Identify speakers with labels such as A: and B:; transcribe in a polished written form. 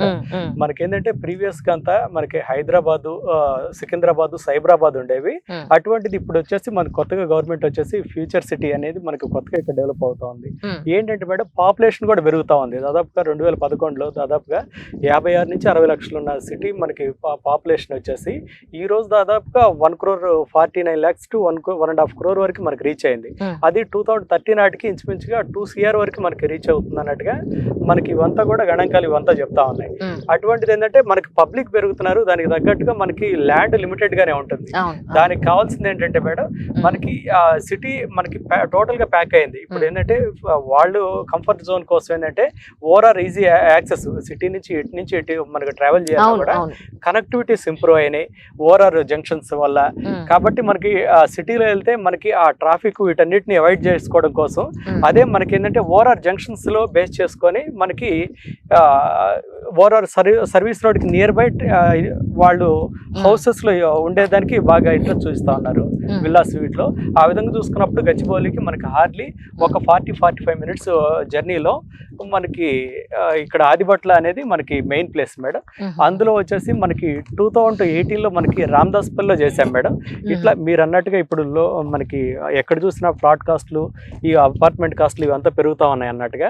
A: Madam. మనకేంటంటే previous గా అంతా మనకి హైదరాబాద్, సికింద్రాబాద్, సైబరాబాద్ ఉండేవి. అటువంటిది ఇప్పుడు వచ్చేసి మనకు కొత్తగా గవర్నమెంట్ వచ్చేసి ఫ్యూచర్ సిటీ అనేది మనకి కొత్తగా ఇక్కడ డెవలప్ అవుతా ఉంది. ఏంటంటే మేడం, పాపులేషన్ కూడా పెరుగుతా ఉంది. దాదాపుగా 2011లో దాదాపుగా 56 నుంచి 60 లక్షలు ఉన్న సిటీ మనకి పాపులేషన్ వచ్చేసి ఈ రోజు దాదాపుగా 1,49 lakhs to 1.5 crore వరకు మనకి రీచ్ అయింది. అది 2030 నాటికి ఇంచుమించుగా 2 CR వరకు మనకి రీచ్ అవుతుంది అన్నట్టుగా మనకి ఇవంతా కూడా గణాంకాలు ఇవంతా చెప్తా ఉన్నాయి. అటువంటిది ఏంటంటే మనకి పబ్లిక్ పెరుగుతున్నారు, దానికి తగ్గట్టుగా మనకి ల్యాండ్ లిమిటెడ్ గానే ఉంటుంది. దానికి కావాల్సింది ఏంటంటే మేడం, మనకి సిటీ మనకి టోటల్ గా ప్యాక్ అయింది. ఇప్పుడు ఏంటంటే వాళ్ళు కంఫర్ట్ జోన్ కోసం ఏంటంటే ఓవరాల్ ఈజీ యాక్సెస్ సిటీ నుంచి ఎటు మనకి ట్రావెల్ చేయాలి కూడా కనెక్టివిటీస్ ఇంప్రూవ్ అయినాయి ఓవరాల్ జంక్షన్స్ వల్ల. కాబట్టి మనకి సిటీలో వెళ్తే మనకి ఆ ట్రాఫిక్ వీటన్నిటిని అవాయిడ్ చేసుకోవడం కోసం అదే మనకి ఏంటంటే ఓవరాల్ జంక్షన్స్ లో బేస్ చేసుకొని మనకి ఓవరాల్ సర్వీస్ రోడ్కి నియర్ బై వాళ్ళు హౌసెస్ లో ఉండేదానికి బాగా ఇంట్రెస్ట్ చూపిస్తా ఉన్నారు విల్లాస్ వీటిలో. ఆ విధంగా చూసుకున్నప్పుడు గచ్చిబౌలికి మనకి హార్డ్లీ ఒక 40-45 minutes జర్నీలో మనకి ఇక్కడ ఆదిబట్ల అనేది మనకి మెయిన్ ప్లేస్ మేడం. అందులో వచ్చేసి మనకి 2018లో మనకి రామదాస్పల్లిలో చేశాం మేడం. ఇట్లా మీరు అన్నట్టుగా ఇప్పుడు మనకి ఎక్కడ చూసినా ఫ్లాట్ కాస్ట్లు, ఈ అపార్ట్మెంట్ కాస్ట్లు ఇవంతా పెరుగుతా ఉన్నాయి అన్నట్టుగా